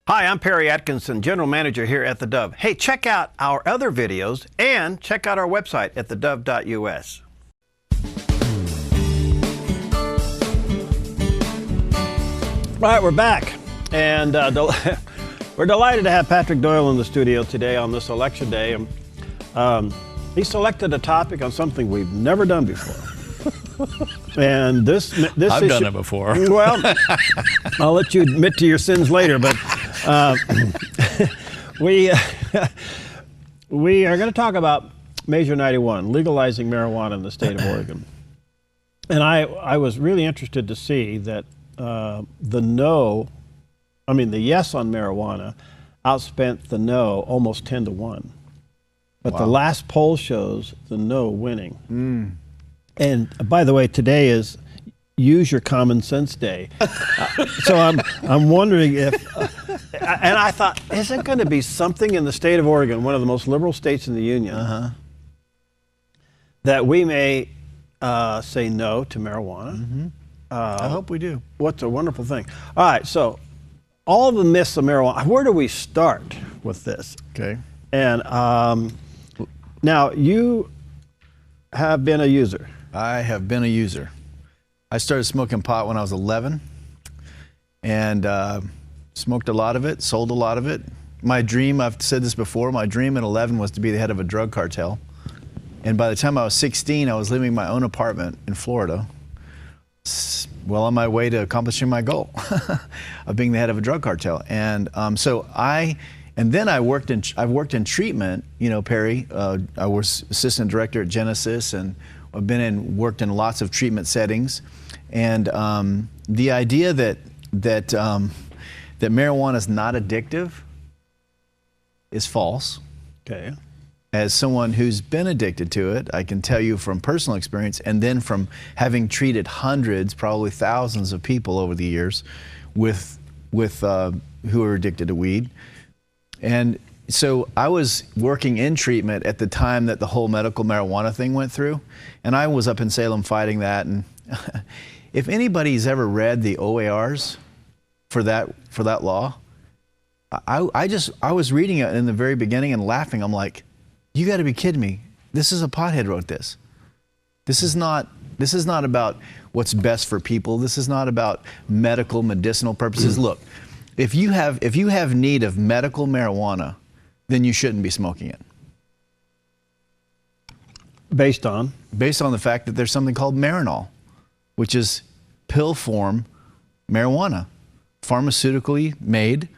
Hi, I'm Perry Atkinson, General Manager here at The Dove. Hey, check out our other videos and check out our website at thedove.us. All right, we're back. And we're delighted to have Patrick Doyle in the studio today on this election day. He selected a topic on something we've never done before. And this I've issue, done it before. Well, I'll let you admit to your sins later, but we are going to talk about Measure 91, legalizing marijuana in the state of Oregon. And I was really interested to see that the yes on marijuana outspent the no almost 10-1. But Wow. the last poll shows the no winning. And by the way, today is Use Your Common Sense Day. So I'm wondering if, and I thought, is it going to be something in the state of Oregon, one of the most liberal states in the union, that we may say no to marijuana? I hope we do. What's a wonderful thing. All right, so all the myths of marijuana, where do we start with this? Okay. And now you have been a user. I have been a user. I started smoking pot when I was 11 and smoked a lot of it, sold a lot of it. My dream, I've said this before, my dream at 11 was to be the head of a drug cartel. And by the time I was 16, I was living in my own apartment in Florida, well on my way to accomplishing my goal of being the head of a drug cartel. And then I've worked in treatment, you know, Perry. I was assistant director at Genesis, and I've worked in lots of treatment settings. And the idea that marijuana is not addictive is false. Okay. As someone who's been addicted to it, I can tell you from personal experience, and then from having treated hundreds, probably thousands of people over the years with who are addicted to weed. And so I was working in treatment at the time that the whole medical marijuana thing went through, and I was up in Salem fighting that. And if anybody's ever read the OARs for that law, I was reading it in the very beginning and laughing. I'm like, you got to be kidding me! This is a pothead wrote this. This is not about what's best for people. This is not about medicinal purposes. Look, if you have need of medical marijuana, then you shouldn't be smoking it. Based on the fact that there's something called Marinol, which is pill form marijuana, pharmaceutically made.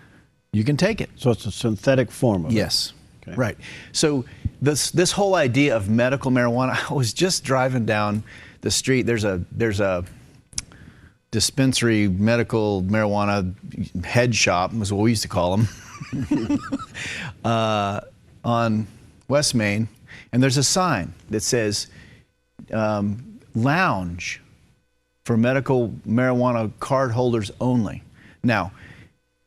You can take it. So it's a synthetic form of it. Yes. Okay. Right. So this whole idea of medical marijuana, I was just driving down the street. There's a dispensary medical marijuana head shop, was what we used to call them, on West Main, and there's a sign that says lounge for medical marijuana card holders only. Now,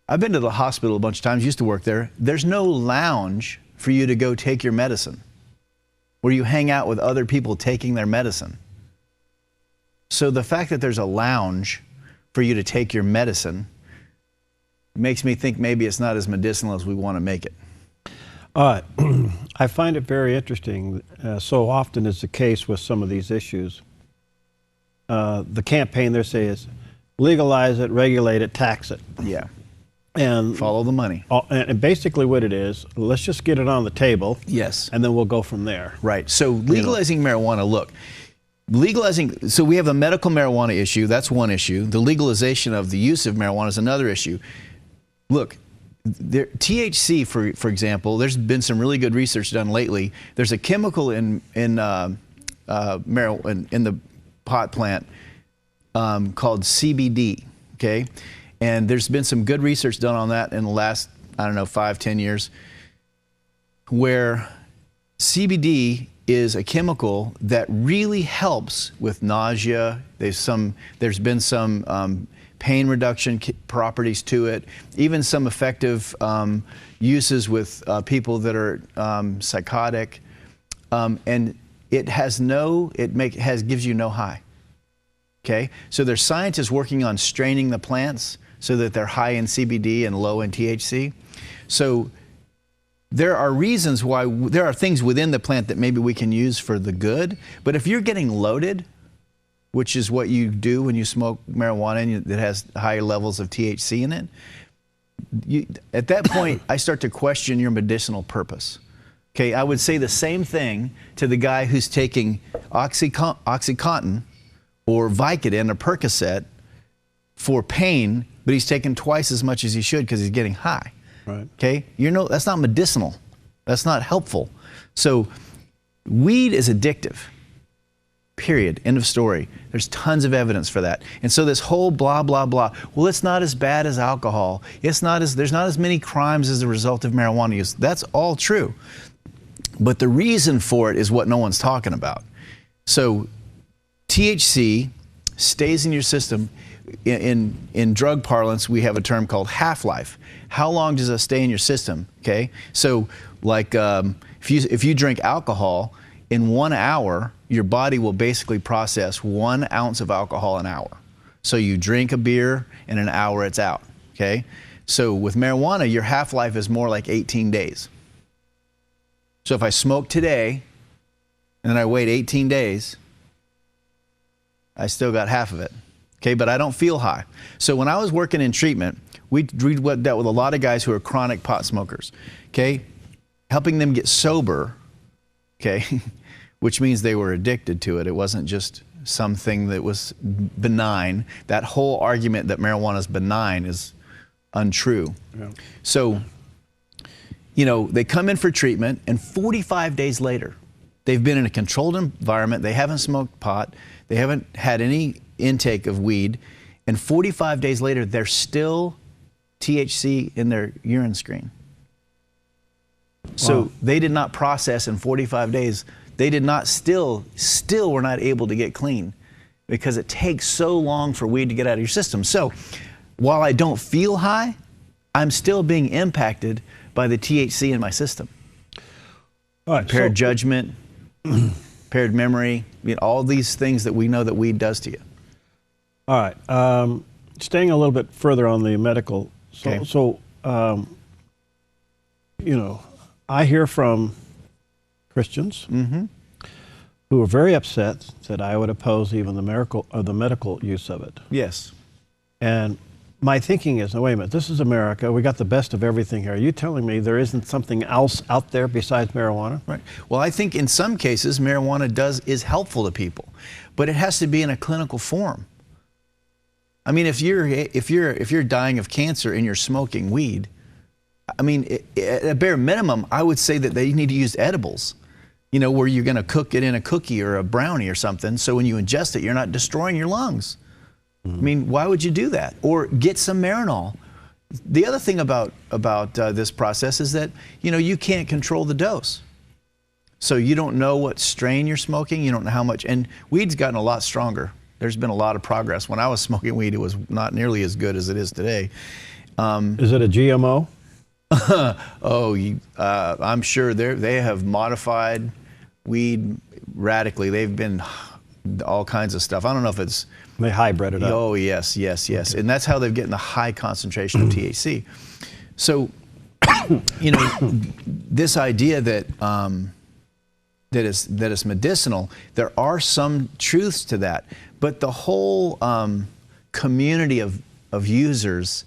I've been to the hospital a bunch of times, used to work there. There's no lounge for you to go take your medicine, where you hang out with other people taking their medicine. So the fact that there's a lounge for you to take your medicine makes me think maybe it's not as medicinal as we want to make it. I find it very interesting, so often is the case with some of these issues. The campaign they say is legalize it, regulate it, tax it. Yeah. And follow the money. And basically what it is, let's just get it on the table. Yes. And then we'll go from there. Right. So legalizing marijuana, look, so we have the medical marijuana issue, that's one issue. The legalization of the use of marijuana is another issue. Look, THC, for example, there's been some really good research done lately. There's a chemical in marijuana, in the pot plant called CBD, okay? And there's been some good research done on that in the last, 5-10 years, where CBD is a chemical that really helps with nausea. There's been some pain reduction properties to it, even some effective uses with people that are psychotic, and it gives you no high. Okay, so there's scientists working on straining the plants so that they're high in CBD and low in THC. So there are reasons why, there are things within the plant that maybe we can use for the good, but if you're getting loaded, which is what you do when you smoke marijuana that has higher levels of THC in it, at that point, I start to question your medicinal purpose. Okay, I would say the same thing to the guy who's taking OxyContin or Vicodin or Percocet for pain, but he's taking twice as much as he should because he's getting high. Right. Okay, that's not medicinal. That's not helpful. So weed is addictive. Period. End of story. There's tons of evidence for that. And so this whole blah, blah, blah, well, it's not as bad as alcohol. There's not as many crimes as a result of marijuana use. That's all true. But the reason for it is what no one's talking about. So THC stays in your system. In drug parlance, we have a term called half-life. How long does it stay in your system? Okay, so like if you drink alcohol, in 1 hour, your body will basically process 1 ounce of alcohol an hour. So you drink a beer, in an hour it's out. Okay, so with marijuana, your half-life is more like 18 days. So if I smoke today, and then I wait 18 days, I still got half of it. Okay, but I don't feel high. So when I was working in treatment, we dealt with a lot of guys who are chronic pot smokers. Okay, helping them get sober. Okay, which means they were addicted to it. It wasn't just something that was benign. That whole argument that marijuana is benign is untrue. Yeah. So, you know, they come in for treatment, and 45 days later, they've been in a controlled environment. They haven't smoked pot. They haven't had any intake of weed. And 45 days later, they're still THC in their urine screen. So they did not process in 45 days. They did not still were not able to get clean because it takes so long for weed to get out of your system. So while I don't feel high, I'm still being impacted by the THC in my system. All right, impaired judgment, impaired memory, all these things that we know that weed does to you. All right. Staying a little bit further on the medical. So, you know, I hear from Christians who are very upset that I would oppose even the medical use of it. Yes. And my thinking is, no, wait a minute, this is America. We got the best of everything here. Are you telling me there isn't something else out there besides marijuana? Right. Well, I think in some cases marijuana is helpful to people, but it has to be in a clinical form. I mean, if you're dying of cancer and you're smoking weed, I mean, at a bare minimum, I would say that they need to use edibles, you know, where you're going to cook it in a cookie or a brownie or something, so when you ingest it, you're not destroying your lungs. I mean, why would you do that? Or get some Marinol. The other thing about this process is that, you know, you can't control the dose. So you don't know what strain you're smoking, you don't know how much, and weed's gotten a lot stronger. There's been a lot of progress. When I was smoking weed, it was not nearly as good as it is today. Is it a GMO? I'm sure they have modified weed radically. They've been all kinds of stuff. I don't know if it's... They hybrid it up. Oh, yes. Okay. And that's how they're getting the high concentration of THC. So, you know, this idea that that is medicinal, there are some truths to that. But the whole community of users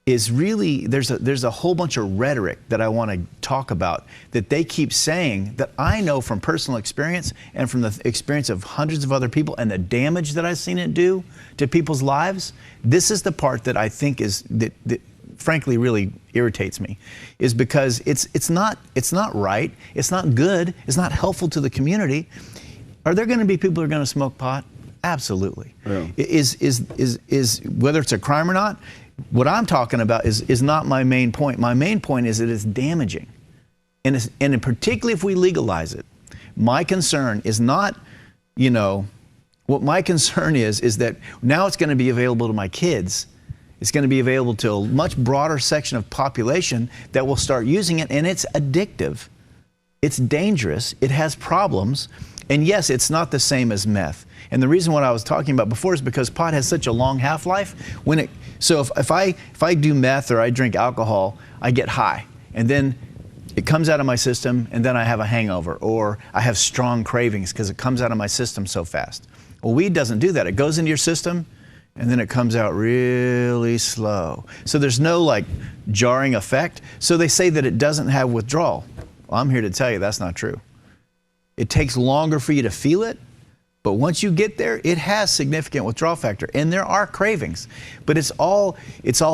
is really, there's a whole bunch of rhetoric that I want to talk about that they keep saying that I know from personal experience and from the experience of hundreds of other people and the damage that I've seen it do to people's lives. This is the part that I think that frankly really irritates me, is because it's not right, it's not good, it's not helpful to the community. Are there going to be people who are going to smoke pot? Absolutely. Yeah. Is whether it's a crime or not, what I'm talking about is not my main point. My main point is that it's damaging. And particularly if we legalize it, my concern is not, you know, what my concern is that now it's going to be available to my kids. It's going to be available to a much broader section of population that will start using it, and it's addictive. It's dangerous. It has problems. And yes, it's not the same as meth. And the reason what I was talking about before is because pot has such a long half-life. So if I do meth or I drink alcohol, I get high, and then it comes out of my system, and then I have a hangover, or I have strong cravings because it comes out of my system so fast. Well, weed doesn't do that. It goes into your system, and then it comes out really slow. So there's no like jarring effect. So they say that it doesn't have withdrawal. Well, I'm here to tell you that's not true. It takes longer for you to feel it, but once you get there, it has significant withdrawal factor, and there are cravings, but it's all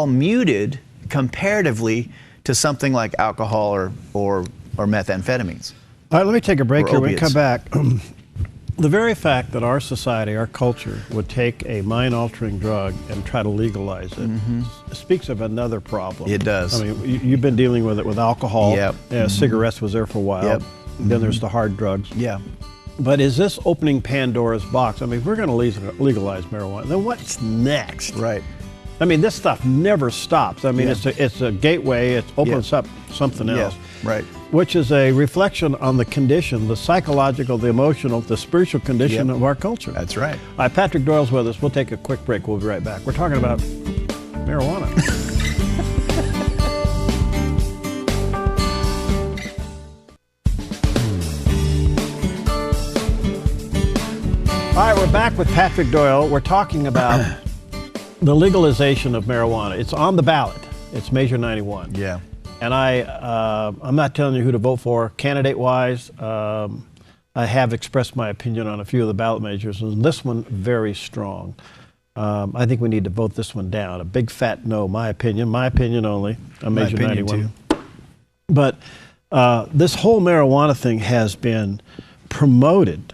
muted comparatively to something like alcohol or methamphetamines. All right, let me take a break Or here. When we opiates. come back, the very fact that our society, our culture, would take a mind-altering drug and try to legalize it speaks of another problem. It does. I mean, you've been dealing with it with alcohol. Yep. Cigarettes was there for a while. Yep. Then there's the hard drugs. Yeah. But is this opening Pandora's box? I mean, if we're going to legalize marijuana, then what's next? Right. I mean, this stuff never stops. I mean, Yeah. it's a gateway. It opens up something else. Yeah. Right. Which is a reflection on the condition, the psychological, the emotional, the spiritual condition of our culture. That's right. All right, Patrick Doyle's with us. We'll take a quick break. We'll be right back. We're talking about marijuana. All right, we're back with Patrick Doyle. We're talking about the legalization of marijuana. It's on the ballot. It's Measure 91. Yeah. And I'm not telling you who to vote for. Candidate-wise, I have expressed my opinion on a few of the ballot measures, and this one, very strong. I think we need to vote this one down. A big fat no, my opinion only, on Measure 91. Too. But this whole marijuana thing has been promoted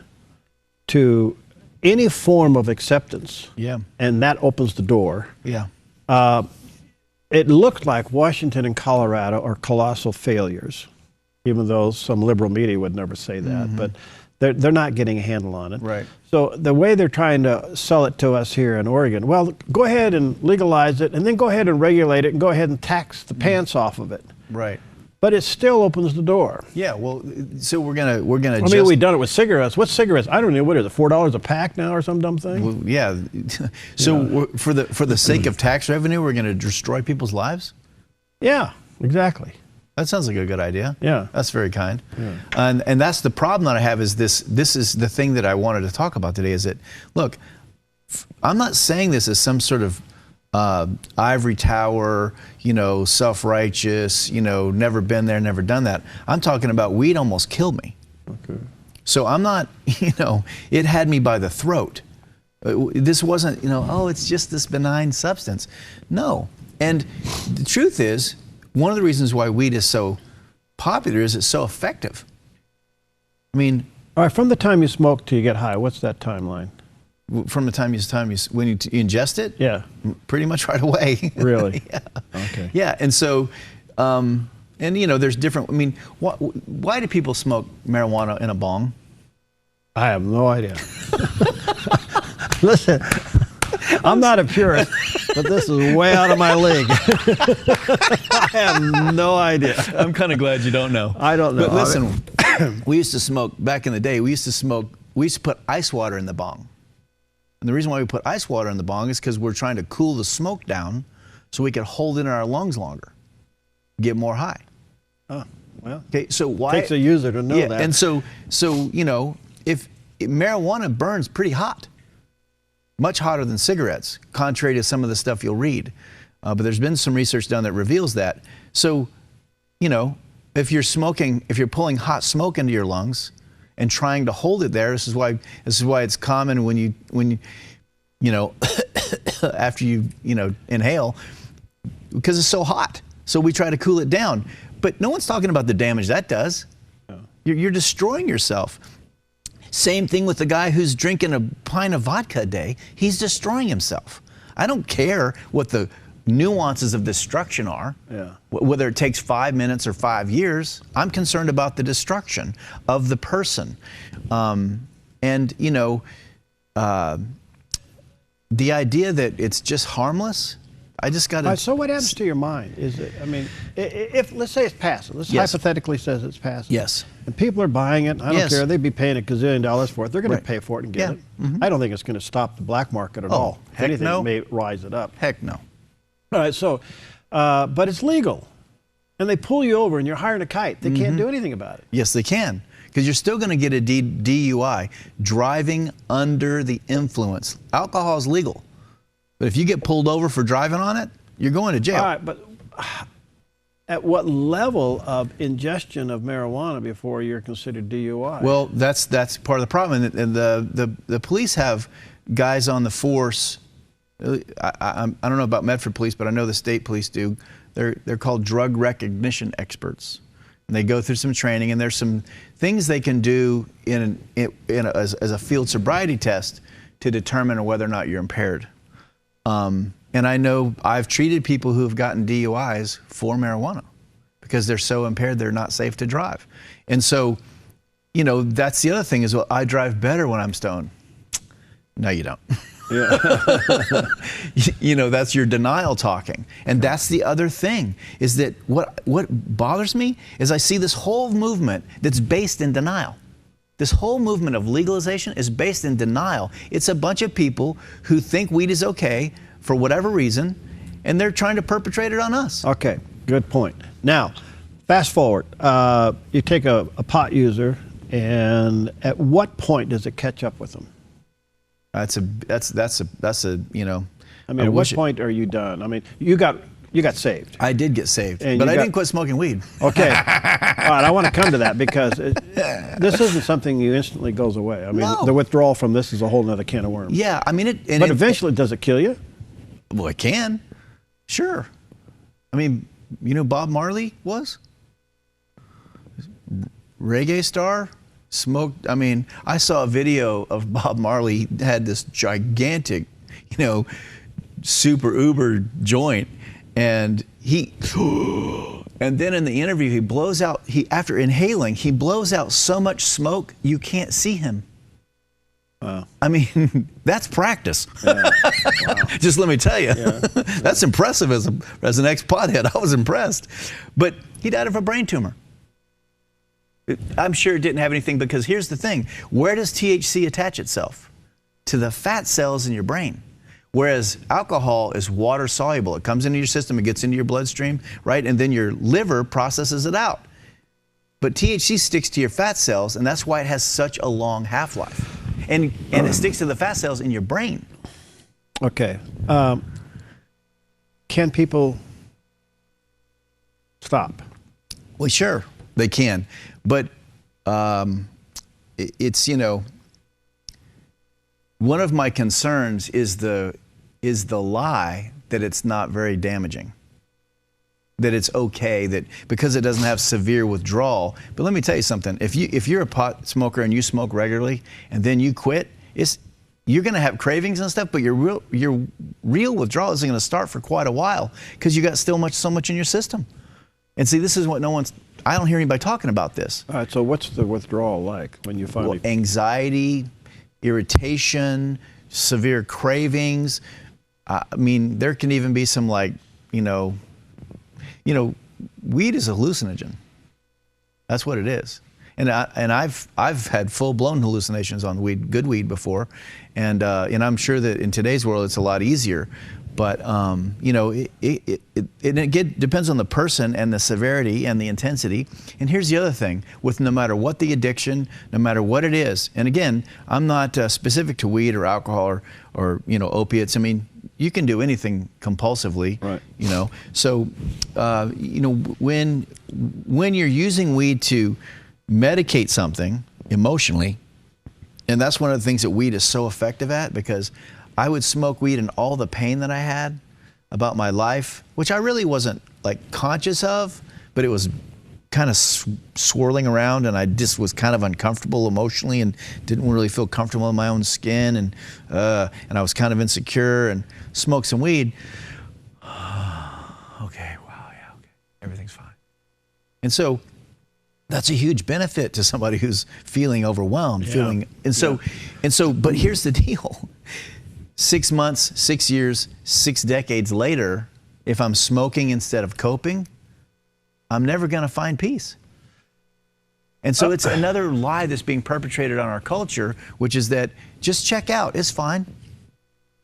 to any form of acceptance. Yeah. And that opens the door. Yeah. It looked like Washington and Colorado are colossal failures, even though some liberal media would never say that. But they're not getting a handle on it. Right. So the way they're trying to sell it to us here in Oregon, well, go ahead and legalize it, and then go ahead and regulate it, and go ahead and tax the pants off of it. Right. But it still opens the door. Yeah. Well, so we're gonna. I mean, we've done it with cigarettes. What's cigarettes? I don't know. What is it? $4 a pack now, or some dumb thing? Well, yeah. So for the sake of tax revenue, we're going to destroy people's lives? Yeah, exactly. That sounds like a good idea. Yeah. That's very kind. Yeah. And that's the problem that I have is this is the thing that I wanted to talk about today is that, look, I'm not saying this as some sort of ivory tower, self-righteous, never been there, never done that. I'm talking about weed almost killed me. Okay. So I'm not, it had me by the throat. This wasn't, it's just this benign substance. No. And the truth is, one of the reasons why weed is so popular is it's so effective. I mean, all right, from the time you smoke till you get high, what's that timeline? From the time when you ingest it? Yeah. Pretty much right away. Really? Yeah. Okay. Yeah, and so, there's different, why do people smoke marijuana in a bong? I have no idea. Listen, I'm not a purist, but this is way out of my league. I have no idea. I'm kind of glad you don't know. I don't know. But listen, we used to smoke, back in the day, we used to put ice water in the bong. And the reason why we put ice water in the bong is because we're trying to cool the smoke down so we can hold it in our lungs longer, get more high. Oh, well. Okay, so why? Takes a user to know that. And so if marijuana burns pretty hot, much hotter than cigarettes, contrary to some of the stuff you'll read. But there's been some research done that reveals that. So, if you're pulling hot smoke into your lungs and trying to hold it there, this is why it's common when you after you inhale, because it's so hot. So we try to cool it down. But no one's talking about the damage that does. No. You're destroying yourself. Same thing with the guy who's drinking a pint of vodka a day. He's destroying himself. I don't care what the nuances of destruction are, whether it takes 5 minutes or 5 years. I'm concerned about the destruction of the person. The idea that it's just harmless, I just got to... So what happens to your mind? Is it, if let's say it's passing. Let's hypothetically says it's passing. Yes. And people are buying it. I don't care. They'd be paying $1 gazillion for it. They're going to pay for it and get it. Mm-hmm. I don't think it's going to stop the black market at all. Heck If anything, no. it may rise it up. Heck no. All right, so, but it's legal. And they pull you over and you're hiring a kite. They can't do anything about it. Yes, they can. Because you're still going to get a DUI, driving under the influence. Alcohol is legal. But if you get pulled over for driving on it, you're going to jail. All right, but at what level of ingestion of marijuana before you're considered DUI? Well, that's part of the problem. And the police have guys on the force. I don't know about Medford police, but I know the state police do. They're called drug recognition experts. And they go through some training, and there's some things they can do as a field sobriety test to determine whether or not you're impaired. And I know I've treated people who have gotten DUIs for marijuana because they're so impaired they're not safe to drive. And so, you know, that's the other thing is, well, I drive better when I'm stoned. No, you don't. Yeah. You know, that's your denial talking. And that's the other thing is that what bothers me is I see this whole movement that's based in denial. This whole movement of legalization is based in denial. It's a bunch of people who think weed is okay for whatever reason, and they're trying to perpetrate it on us. Okay, good point. Now, fast forward. You take a pot user, and at what point does it catch up with them? That's a you know. I mean, at what point are you done? I mean, you got saved. I did get saved, but I didn't quit smoking weed. Okay. All right, I want to come to that because this isn't something you instantly goes away. I mean, No. the withdrawal from this is a whole nother can of worms. Yeah, I mean it. But eventually, does it kill you? Well, it can. Sure. I mean, you know who Bob Marley was? Reggae star. Smoked. I mean, I saw a video of Bob Marley. He had this gigantic, you know, super uber joint, and and then in the interview he blows out. After inhaling, he blows out so much smoke you can't see him. Wow. I mean, that's practice. Yeah. Wow. Just let me tell you, Yeah. that's impressive as an ex-pothead. I was impressed, but he died of a brain tumor. I'm sure it didn't have anything because here's the thing. Where does THC attach itself? To the fat cells in your brain. Whereas alcohol is water soluble. It comes into your system, it gets into your bloodstream, right? And then your liver processes it out. But THC sticks to your fat cells, and that's why it has such a long half-life. And it sticks to the fat cells in your brain. Okay. Can people stop? Well, sure, they can. But it's, you know, one of my concerns is the lie that it's not very damaging, that it's okay, that because it doesn't have severe withdrawal. But let me tell you something. If you're a pot smoker and you smoke regularly and then you quit, you're going to have cravings and stuff, but your real withdrawal isn't going to start for quite a while because you got so much in your system. And see, this is what I don't hear anybody talking about this. All right, so what's the withdrawal like when you finally... Well, anxiety, irritation, severe cravings. I mean, there can even be some weed is a hallucinogen. That's what it is. And I've had full-blown hallucinations on weed, good weed before, and I'm sure that in today's world it's a lot easier. But you know, it depends on the person and the severity and the intensity. And here's the other thing: with no matter what the addiction, no matter what it is, and again, I'm not specific to weed or alcohol or you know, opiates. I mean, you can do anything compulsively, right? You know, so you know, when you're using weed to medicate something emotionally, and that's one of the things that weed is so effective at, because I would smoke weed and all the pain that I had about my life, which I really wasn't like conscious of, but it was kind of swirling around, and I just was kind of uncomfortable emotionally and didn't really feel comfortable in my own skin, and I was kind of insecure, and smoked some weed. Okay, wow, yeah, okay, everything's fine. And so that's a huge benefit to somebody who's feeling overwhelmed, but here's the deal. 6 months, 6 years, 6 decades later, if I'm smoking instead of coping, I'm never going to find peace. And so it's another lie that's being perpetrated on our culture, which is that just check out, it's fine.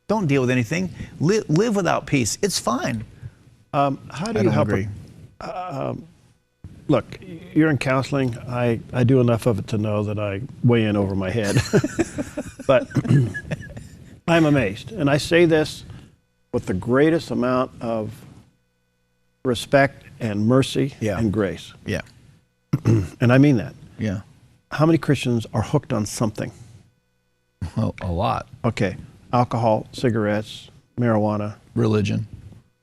Don't deal with anything. Live without peace, it's fine. How do you help agree. Look, you're in counseling. I do enough of it to know that I weigh in over my head. But I'm amazed. And I say this with the greatest amount of respect and mercy and grace. Yeah. And I mean that. Yeah. How many Christians are hooked on something? Well, a lot. Okay. Alcohol, cigarettes, marijuana. Religion.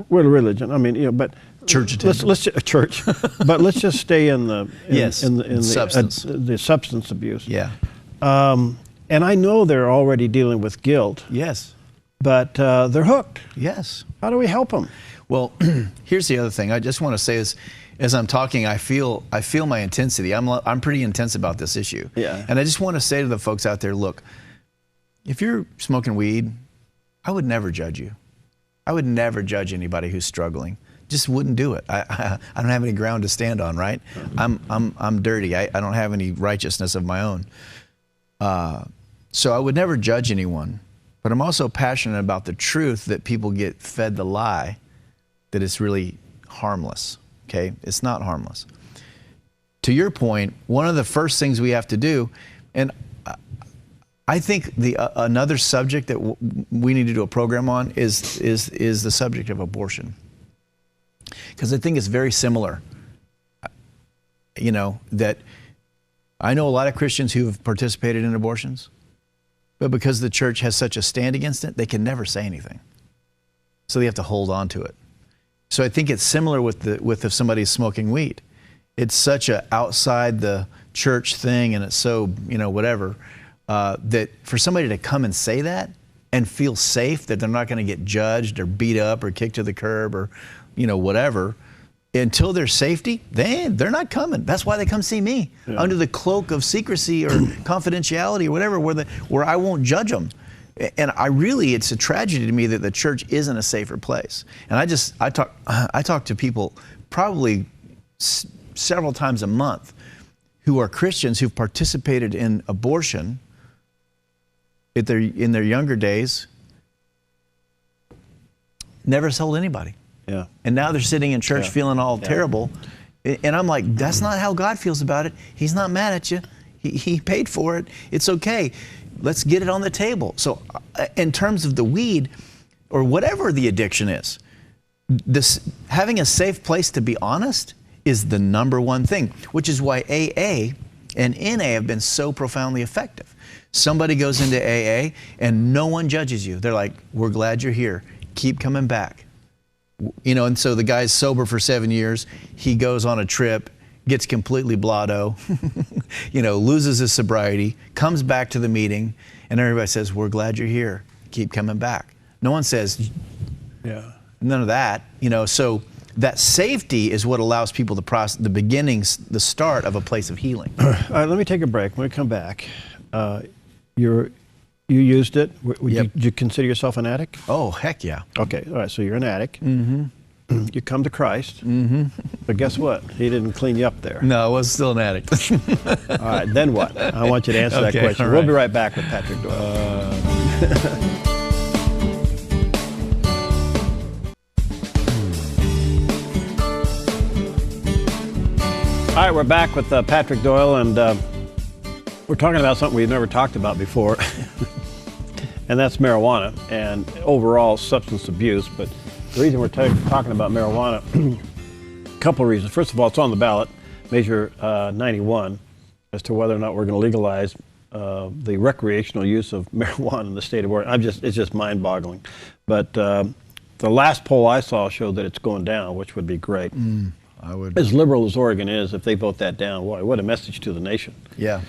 Well, religion. I mean, but Church attendance. Let's church. But let's just stay in the substance. The substance abuse. Yeah. And I know they're already dealing with guilt. Yes. But they're hooked. Yes. How do we help them? Well, here's the other thing. I just want to say is, as I'm talking, I feel my intensity. I'm pretty intense about this issue. Yeah. And I just want to say to the folks out there, look, if you're smoking weed, I would never judge you. I would never judge anybody who's struggling. Just wouldn't do it. I don't have any ground to stand on, right? I'm dirty. I don't have any righteousness of my own. So I would never judge anyone. But I'm also passionate about the truth that people get fed the lie that it's really harmless. Okay? It's not harmless. To your point, one of the first things we have to do, and I think another subject that we need to do a program on is the subject of abortion. Because I think it's very similar. You know, that I know a lot of Christians who have participated in abortions, but because the church has such a stand against it, they can never say anything. So they have to hold on to it. So I think it's similar with if somebody's smoking weed. It's such a outside the church thing, and it's so, whatever, that for somebody to come and say that and feel safe that they're not going to get judged or beat up or kicked to the curb or, whatever, until their safety, they're not coming. That's why they come see me, under the cloak of secrecy or confidentiality or whatever, where I won't judge them. And it's a tragedy to me that the church isn't a safer place. And I talk to people probably several times a month who are Christians who've participated in abortion in their younger days, never told anybody. Yeah. And now they're sitting in church feeling all terrible. And I'm like, that's not how God feels about it. He's not mad at you. He paid for it. It's okay. Let's get it on the table. So in terms of the weed or whatever the addiction is, having a safe place to be honest is the number one thing, which is why AA and NA have been so profoundly effective. Somebody goes into AA and no one judges you. They're like, we're glad you're here. Keep coming back. And so the guy's sober for 7 years. He goes on a trip, gets completely blotto, loses his sobriety, comes back to the meeting, and everybody says, we're glad you're here. Keep coming back. No one says, none of that. So that safety is what allows people to process the beginnings, the start of a place of healing. All right, let me take a break. When we come back, you used it. Did you consider yourself an addict? Oh, heck yeah. Okay, all right, so you're an addict. Mm-hmm. You come to Christ, but guess what? He didn't clean you up there. No, I was still an addict. All right, then what? I want you to answer that question. Right. We'll be right back with Patrick Doyle. All right, we're back with Patrick Doyle, and we're talking about something we've never talked about before, and that's marijuana and overall substance abuse. But the reason we're talking about marijuana, a couple of reasons. First of all, it's on the ballot, Measure 91, as to whether or not we're going to legalize the recreational use of marijuana in the state of Oregon. It's just mind-boggling. But the last poll I saw showed that it's going down, which would be great. I would. As liberal as Oregon is, if they vote that down, what a message to the nation. Yeah.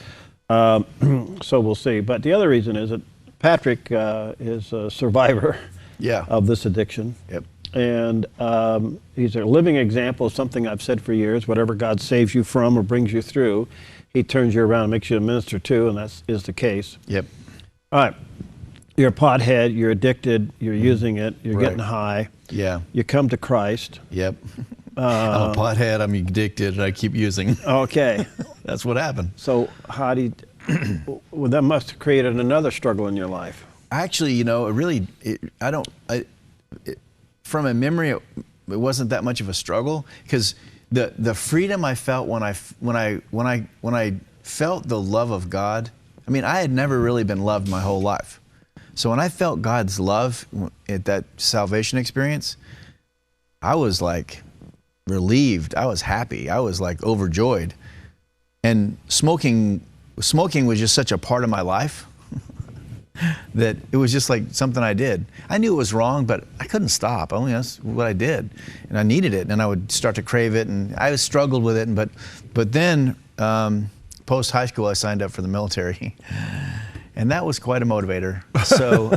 So we'll see. But the other reason is that Patrick is a survivor of this addiction. Yep. And he's a living example of something I've said for years. Whatever God saves you from or brings you through, he turns you around and makes you a minister too, and that is the case. Yep. All right. You're a pothead, you're addicted, you're using it, you're getting high. Yeah. You come to Christ. Yep. I'm a pothead, I'm addicted, and I keep using. Okay. That's what happened. So how do you, well, that must have created another struggle in your life. Actually, from a wasn't that much of a struggle, because the freedom I felt when I felt the love of God. I mean, I had never really been loved my whole life. So when I felt God's love at that salvation experience, I was like relieved. I was happy. I was like overjoyed. And smoking was just such a part of my life that it was just like something I did. I knew it was wrong, but I couldn't stop. I mean, that's what I did. And I needed it, and I would start to crave it, and I struggled with it. But then post high school, I signed up for the military. And that was quite a motivator. So,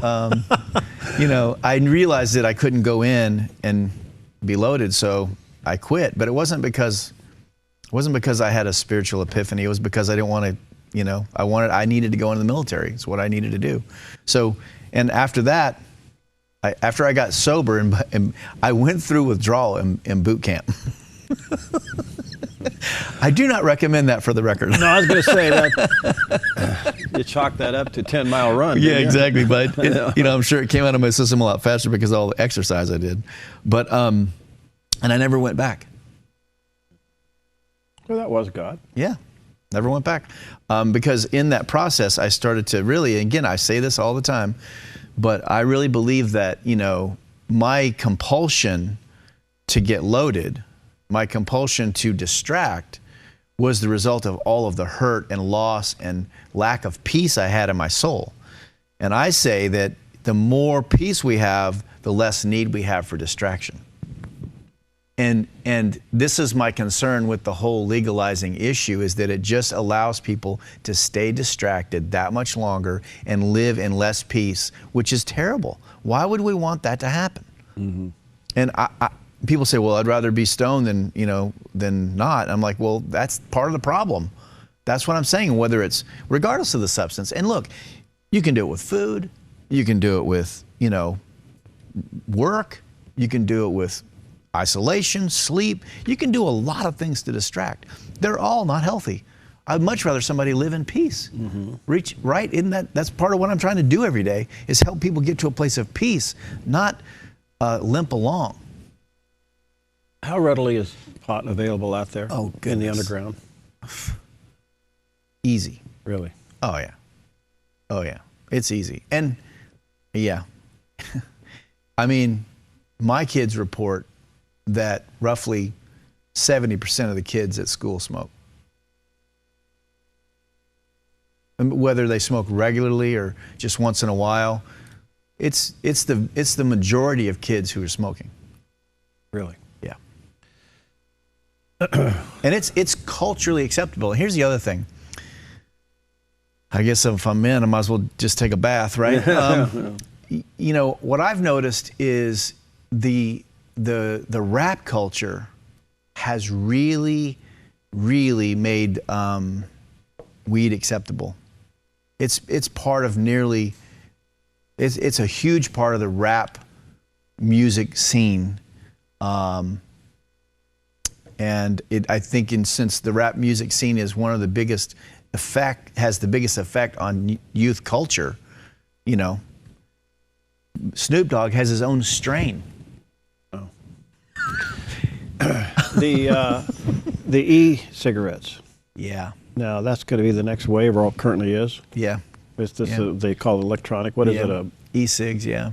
I realized that I couldn't go in and be loaded, so I quit. But it wasn't because I had a spiritual epiphany. It was because I didn't want to, I needed to go into the military. It's what I needed to do. So, and after that, after I got sober, and I went through withdrawal in boot camp. I do not recommend that, for the record. No, I was going to say that you chalked that up to 10-mile run. Yeah, exactly. But I'm sure it came out of my system a lot faster because of all the exercise I did. But and I never went back. Well, that was God. Yeah, never went back. Because in that process, I started to really, again, I say this all the time, but I really believe that, my compulsion to get loaded, my compulsion to distract, was the result of all of the hurt and loss and lack of peace I had in my soul. And I say that the more peace we have, the less need we have for distraction. And this is my concern with the whole legalizing issue, is that it just allows people to stay distracted that much longer and live in less peace, which is terrible. Why would we want that to happen? Mm-hmm. And people say, well, I'd rather be stoned than not. I'm like, well, that's part of the problem. That's what I'm saying, whether it's regardless of the substance. And look, you can do it with food. You can do it with, work. You can do it with isolation, sleep. You can do a lot of things to distract. They're all not healthy. I'd much rather somebody live in peace. Mm-hmm. Reach, right? That's part of what I'm trying to do every day, is help people get to a place of peace, not limp along. How readily is pot available out there? Oh, goodness. In the underground? Easy. Really? Oh, yeah. Oh, yeah. It's easy. And, yeah. I mean, my kids report that roughly 70% of the kids at school smoke. And whether they smoke regularly or just once in a while, it's the majority of kids who are smoking. Really? Yeah. And it's culturally acceptable. And here's the other thing. I guess if I'm in, I might as well just take a bath, right? What I've noticed is the rap culture has really, really made weed acceptable. It's part of nearly, it's a huge part of the rap music scene. And I think since the rap music scene is one of the biggest has the biggest effect on youth culture, Snoop Dogg has his own strain. Oh. The e-cigarettes. Yeah. Now that's going to be the next wave, or currently is. Yeah. It's this they call it electronic. What is it? E-cigs. Yeah.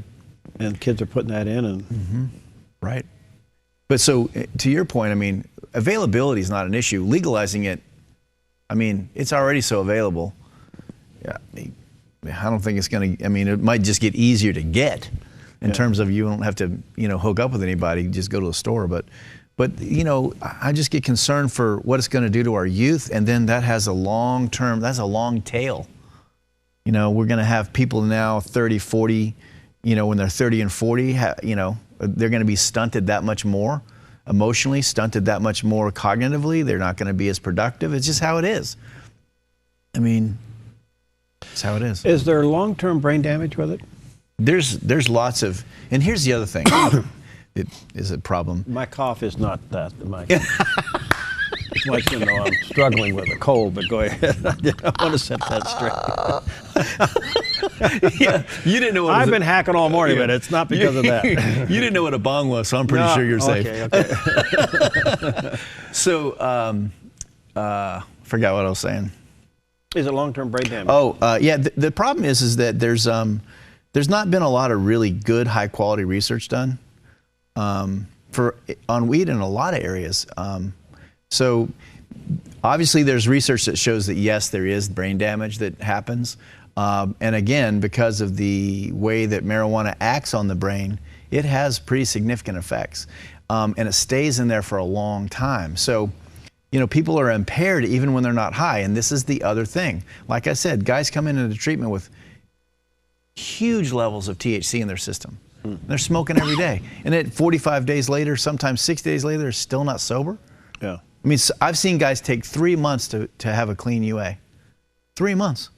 And kids are putting that in, and mm-hmm. Right. But so to your point, I mean, availability is not an issue. Legalizing it, I mean, it's already so available. Yeah. I don't think it's going to, I mean, it might just get easier to get in terms of you don't have to, hook up with anybody, just go to the store. But I just get concerned for what it's going to do to our youth. And then that has a long tail. We're going to have people now 30, 40, when they're 30 and 40, they're going to be stunted that much more emotionally, stunted that much more cognitively. They're not going to be as productive. It's just how it is. I mean, it's how it is. Is there long-term brain damage with it? There's lots of, and here's the other thing. It is a problem. My cough is not that. I'm struggling with a cold, but go ahead. I want to set that straight. Yeah, you didn't know what I've been hacking all morning, but it's not because of that. You didn't know what a bong was, so I'm pretty sure you're safe. Okay. So, forgot what I was saying. Is it long-term brain damage? Oh, yeah. The problem is that there's not been a lot of really good, high-quality research done on weed in a lot of areas. So, obviously, there's research that shows that yes, there is brain damage that happens. And again, because of the way that marijuana acts on the brain, it has pretty significant effects, and it stays in there for a long time. So, you know, people are impaired even when they're not high, and this is the other thing. Like I said, guys come into treatment with huge levels of THC in their system. They're smoking every day, and at 45 days later, sometimes 60 days later, they're still not sober. Yeah. I mean, I've seen guys take 3 months to have a clean UA. 3 months.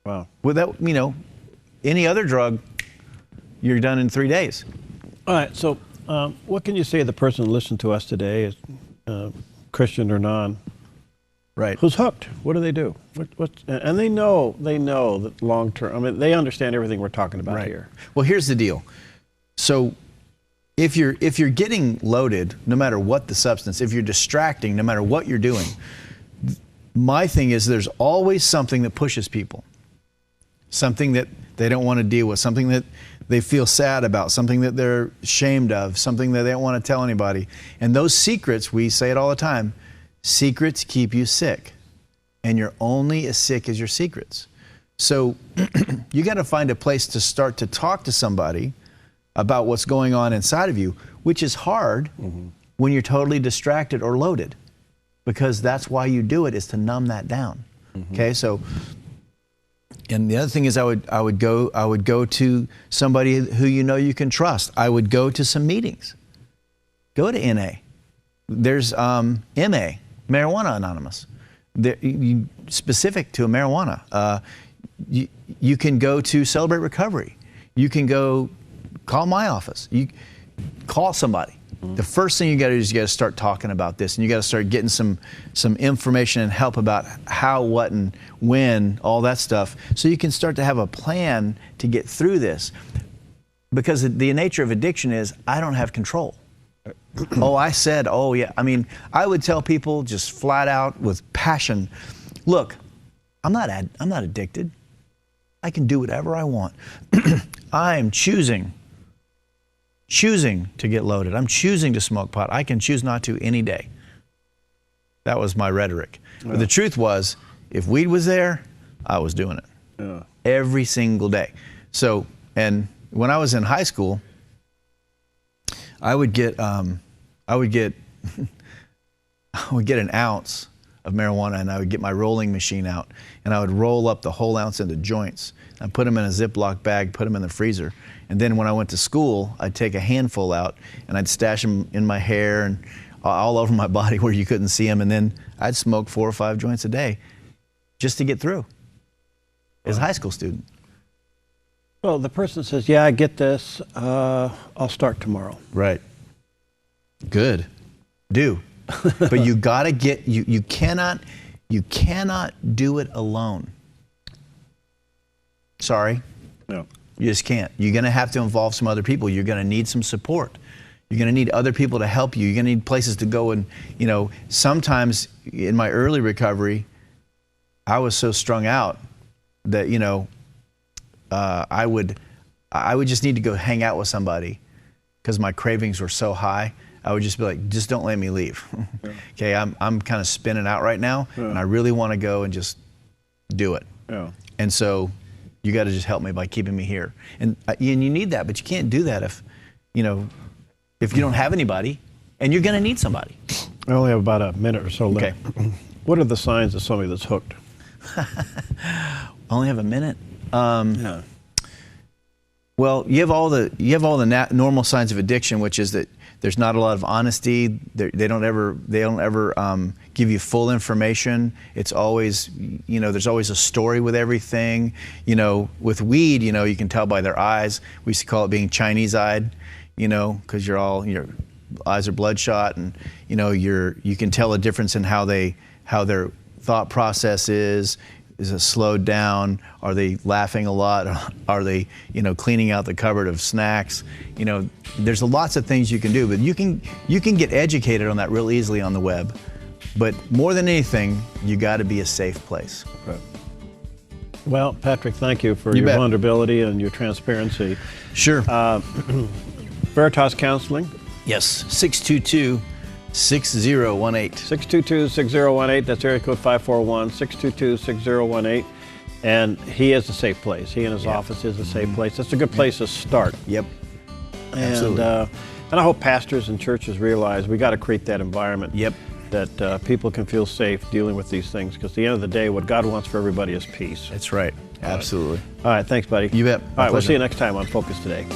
Wow. Without, you know, any other drug, you're done in 3 days. All right. So, what can you say to the person who listened to us today, Christian or non, Right. who's hooked? What do they do? And they know that long term. I mean, they understand everything we're talking about here. Well, here's the deal. So, if you're getting loaded, no matter what the substance, if you're distracting, no matter what you're doing, my thing is there's always something that pushes people, something that they don't want to deal with, something that they feel sad about, something that they're ashamed of, something that they don't want to tell anybody. And those secrets, we say it all the time, secrets keep you sick, and you're only as sick as your secrets. So you got to find a place to start to talk to somebody about what's going on inside of you, which is hard when you're totally distracted or loaded, because that's why you do it, is to numb that down. Okay, so, and the other thing is I would go to somebody who you know you can trust. I would go to some meetings. Go to NA. There's MA, Marijuana Anonymous, specific to marijuana. You can go to Celebrate Recovery. You can go call my office. You call somebody. The first thing you got to do is you got to start talking about this, and you got to start getting some information and help about how, what, and when, all that stuff, so you can start to have a plan to get through this. Because the nature of addiction is I don't have control. Oh yeah. I mean, I would tell people just flat out with passion, look, I'm not addicted. I can do whatever I want. I am choosing to get loaded. I'm choosing to smoke pot. I can choose not to any day. That was my rhetoric. Yeah. But the truth was, if weed was there, I was doing it. Yeah. Every single day. So, and when I was in high school, I would get an ounce of marijuana, and I would get my rolling machine out, and I would roll up the whole ounce into joints. I'd put them in a Ziploc bag, put them in the freezer. And then when I went to school, I'd take a handful out, and I'd stash them in my hair and all over my body where you couldn't see them. And then I'd smoke 4 or 5 joints a day just to get through as a high school student. Well, the person says, yeah, I get this. I'll start tomorrow. Right. Good. Do. But you got to get, you cannot do it alone. Sorry. No. You just can't. You're going to have to involve some other people. You're going to need some support. You're going to need other people to help you. You're going to need places to go. And, you know, sometimes in my early recovery, I was so strung out that, you know, I would just need to go hang out with somebody because my cravings were so high. I would just be like, just don't let me leave. Yeah. Okay, I'm kind of spinning out right now, and I really want to go and just do it. Yeah. And so you got to just help me by keeping me here. And you need that, but you can't do that if you don't have anybody, and you're going to need somebody. I only have about a minute or so left. Okay. What are the signs of somebody that's hooked? Only have a minute. Yeah. Well, you have all the normal signs of addiction, which is that there's not a lot of honesty. They don't ever give you full information. It's always, there's always a story with everything. With weed, you can tell by their eyes. We used to call it being Chinese-eyed, because your eyes are bloodshot, and you can tell a difference in how their thought process is. Is it slowed down? Are they laughing a lot? Are they, cleaning out the cupboard of snacks? There's lots of things you can do, but you can get educated on that real easily on the web. But more than anything, you got to be a safe place. Right. Well, Patrick, thank you for your vulnerability and your transparency. Sure. Veritas Counseling. Yes, 622-6018. 622-6018. That's area code 541-622-6018. And he is a safe place. He and his office is a safe place. That's a good place to start. Yep. And, absolutely. And I hope pastors and churches realize we got to create that environment. Yep. That people can feel safe dealing with these things, because at the end of the day, what God wants for everybody is peace. That's right. Absolutely. All right, thanks, buddy. You bet. All right, we'll see you next time on Focus Today.